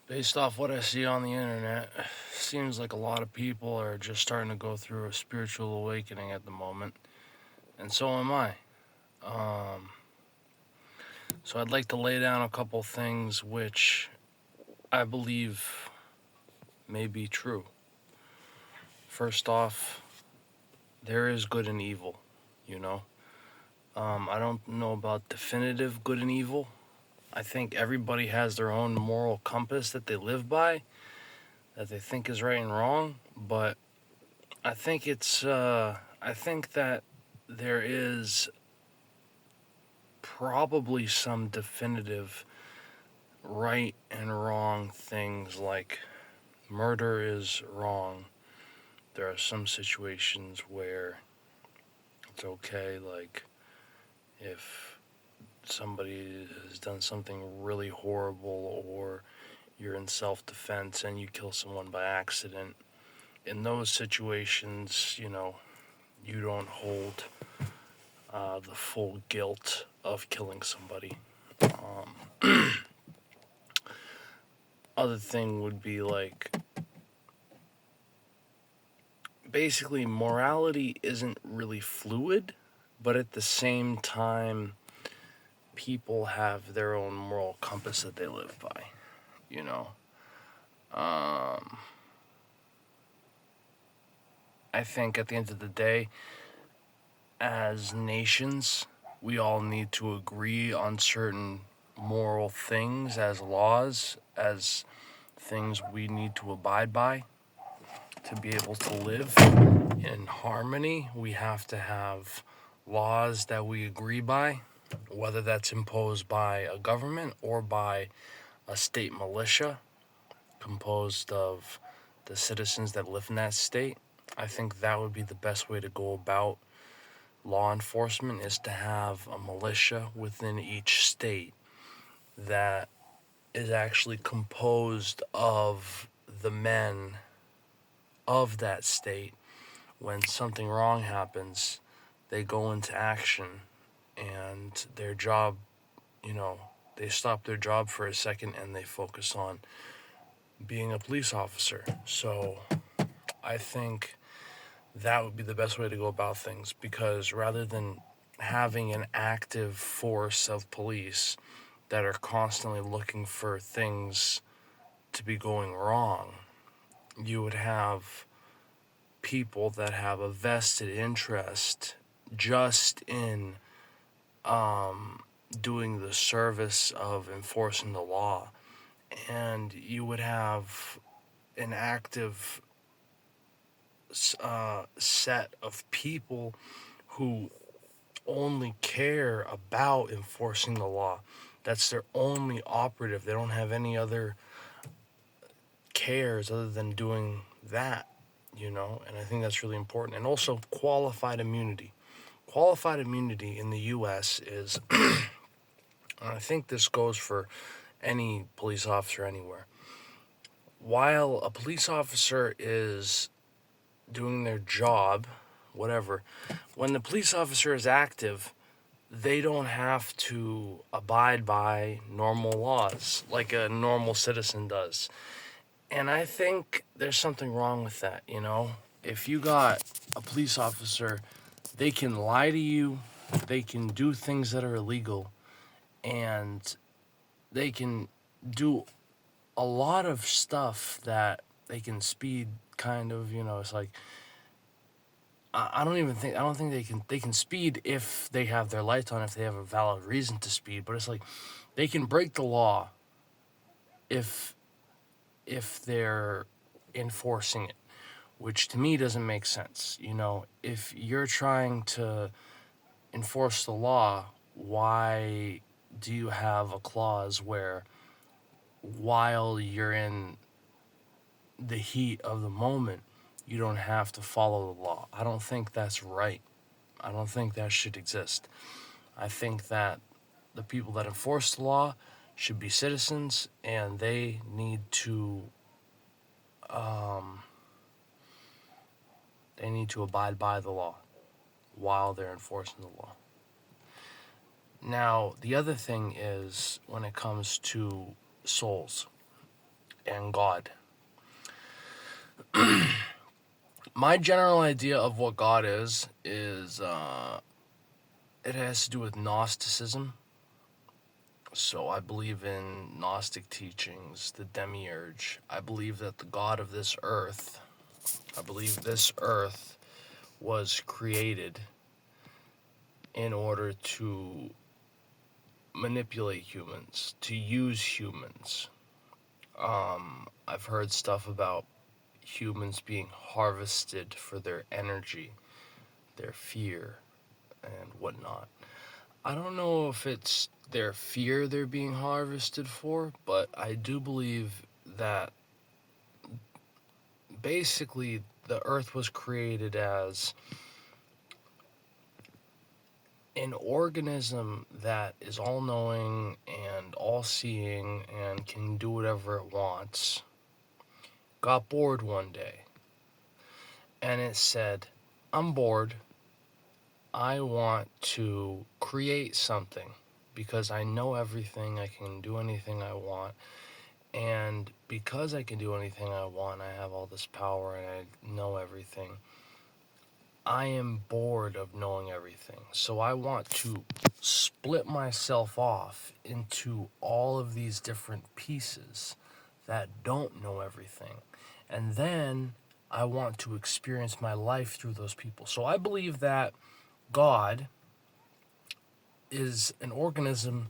Based off what I see on the internet, seems like a lot of people are just starting to go through a spiritual awakening at the moment, and so am I. Um, so I'd like to lay down a couple things which I believe may be true. First off, there is good and evil, you know. I don't know about definitive good and evil. I think everybody has their own moral compass that they live by, that they think is right and wrong, but I think that there is probably some definitive right and wrong things, like murder is wrong. There are some situations where it's okay, like if somebody has done something really horrible or you're in self defense and you kill someone by accident. In those situations, you don't hold the full guilt of killing somebody. Other thing would be like, basically morality isn't really fluid, but at the same time people have their own moral compass that they live by, you know. Um I think at the end of the day, as nations, we all need to agree on certain moral things as laws, as things we need to abide by to be able to live in harmony. We have to have laws that we agree by, whether that's imposed by a government or by a state militia composed of the citizens that live in that state. I think that would be the best way to go about law enforcement, is to have a militia within each state that is actually composed of the men of that state. When something wrong happens, they go into action, and their job, you know, they stop their job for a second and they focus on being a police officer. So I think that would be the best way to go about things, because rather than having an active force of police that are constantly looking for things to be going wrong, you would have people that have a vested interest just in doing the service of enforcing the law. And you would have an active set of people who only care about enforcing the law. That's their only operative. They don't have any other cares other than doing that, and I think that's really important. And also, qualified immunity. Qualified immunity in the U.S. is, and I think this goes for any police officer anywhere. While a police officer is doing their job, whatever, when the police officer is active, they don't have to abide by normal laws like a normal citizen does. And I think there's something wrong with that. If you got a police officer, they can lie to you, they can do things that are illegal, and they can do a lot of stuff that they can speed, kind of. It's like, I don't think they can speed if they have their lights on, if they have a valid reason to speed. But it's like, they can break the law if they're enforcing it, which to me doesn't make sense. If you're trying to enforce the law, why do you have a clause where, while you're in the heat of the moment, you don't have to follow the law? I don't think that's right. I don't think that should exist. I think that the people that enforce the law should be citizens, and they need to abide by the law while they're enforcing the law. Now, the other thing is, when it comes to souls, and God. My general idea of what God is it has to do with Gnosticism. So I believe in Gnostic teachings, the demiurge. I believe that the God of this earth, I believe this earth was created in order to manipulate humans, to use humans. I've heard stuff about humans being harvested for their energy, their fear, and whatnot. I don't know if it's their fear they're being harvested for, but I do believe that basically the earth was created as an organism that is all-knowing and all-seeing and can do whatever it wants. Got bored one day and it said, I'm bored. I want to create something because I know everything. I can do anything I want. And because I can do anything I want, I have all this power and I know everything. I am bored of knowing everything. So I want to split myself off into all of these different pieces that don't know everything. And then I want to experience my life through those people. So I believe that God is an organism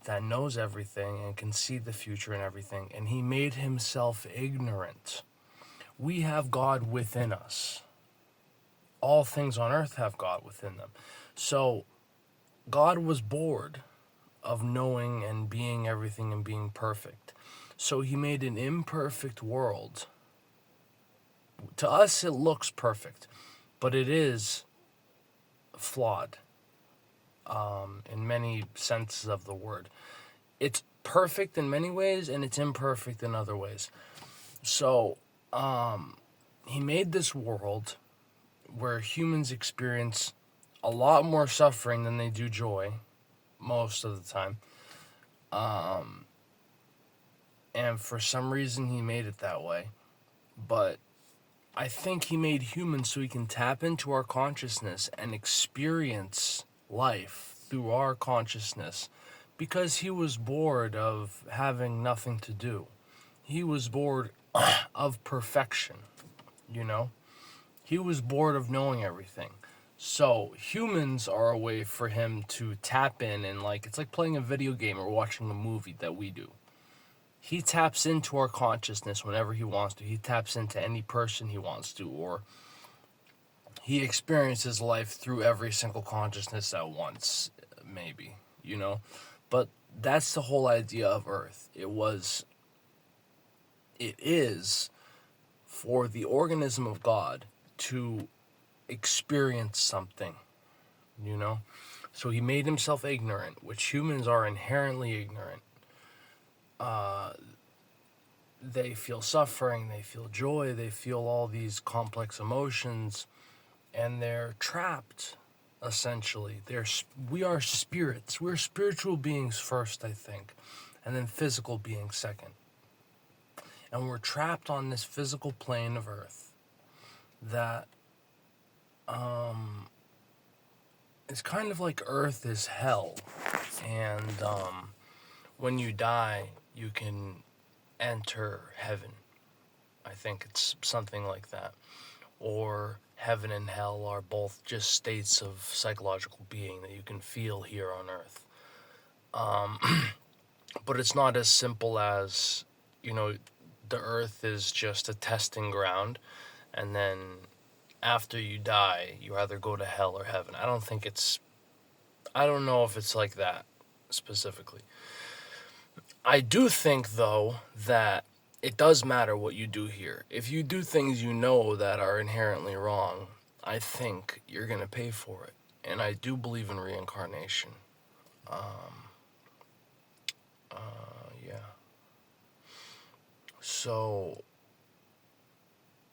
that knows everything and can see the future and everything, and he made himself ignorant. We have God within us. All things on earth have God within them. So God was bored of knowing and being everything and being perfect. So he made an imperfect world. To us, it looks perfect, but it is flawed in many senses of the word. It's perfect in many ways and it's imperfect in other ways. So he made this world where humans experience a lot more suffering than they do joy most of the time. And for some reason he made it that way. But I think he made humans so he can tap into our consciousness and experience life through our consciousness because he was bored of having nothing to do. He was bored of perfection, you know? He was bored of knowing everything. So humans are a way for him to tap in and it's like playing a video game or watching a movie that we do. He taps into our consciousness whenever he wants to. He taps into any person he wants to, or he experiences life through every single consciousness at once, maybe, you know? But that's the whole idea of Earth. It is for the organism of God to experience something, you know? So he made himself ignorant, which humans are inherently ignorant. They feel suffering, they feel joy, they feel all these complex emotions, and they're trapped, essentially. We are spirits. We're spiritual beings first, I think, and then physical beings second. And we're trapped on this physical plane of Earth that it's kind of like Earth is hell. And when you die, you can enter heaven. I think it's something like that. Or heaven and hell are both just states of psychological being that you can feel here on Earth. But it's not as simple as, the Earth is just a testing ground, and then after you die, you either go to hell or heaven. I don't know if it's like that specifically. I do think, though, that it does matter what you do here. If you do things you know that are inherently wrong, I think you're going to pay for it. And I do believe in reincarnation. Yeah. So,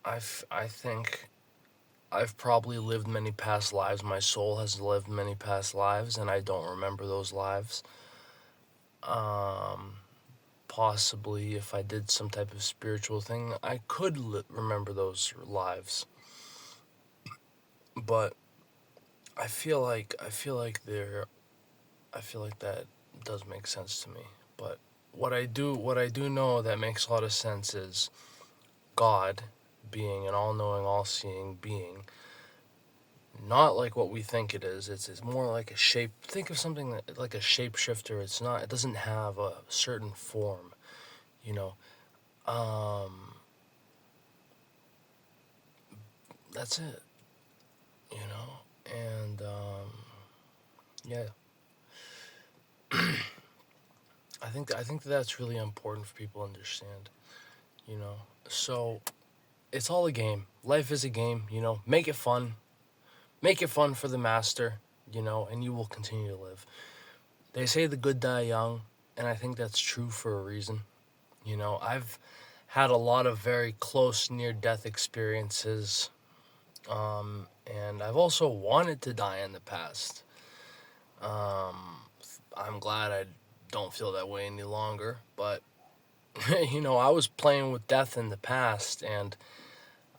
I think I've probably lived many past lives. My soul has lived many past lives, and I don't remember those lives. possibly if I did some type of spiritual thing, I could remember those lives. But I feel like that does make sense to me. But what I do know that makes a lot of sense is God being an all-knowing, all-seeing being, not like what we think it is. It's more like a shape. Think of something like a shapeshifter. It's not. It doesn't have a certain form. You know. That's it. You know. And yeah. I think that's really important for people to understand. You know. So it's all a game. Life is a game. You know. Make it fun. Make it fun for the master. You know, and you will continue to live. They say the good die young, and I think that's true for a reason. You know, I've had a lot of very close near death experiences, and I've also wanted to die in the past. I'm glad I don't feel that way any longer, but you know, I was playing with death in the past, and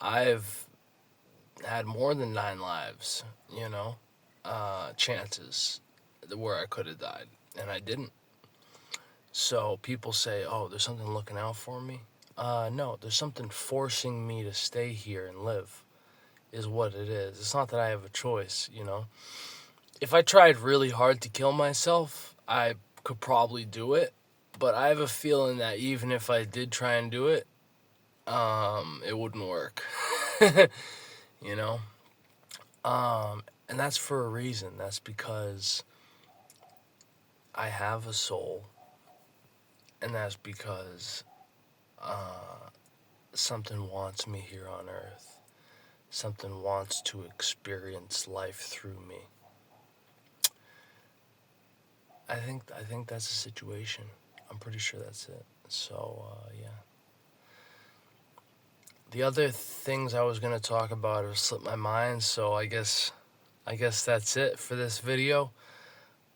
I've had more than 9 lives, you know, chances where I could have died, and I didn't. So people say, oh, there's something looking out for me. No, there's something forcing me to stay here and live, is what it is. It's not that I have a choice, you know. If I tried really hard to kill myself, I could probably do it. But I have a feeling that even if I did try and do it, it wouldn't work. You know? And that's for a reason. That's because I have a soul. And that's because something wants me here on earth. Something wants to experience life through me. I think that's the situation. I'm pretty sure that's it. So yeah. The other things I was gonna talk about have slipped my mind. So I guess that's it for this video.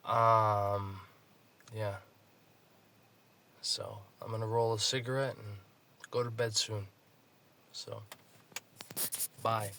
Yeah. So I'm gonna roll a cigarette and go to bed soon. So bye.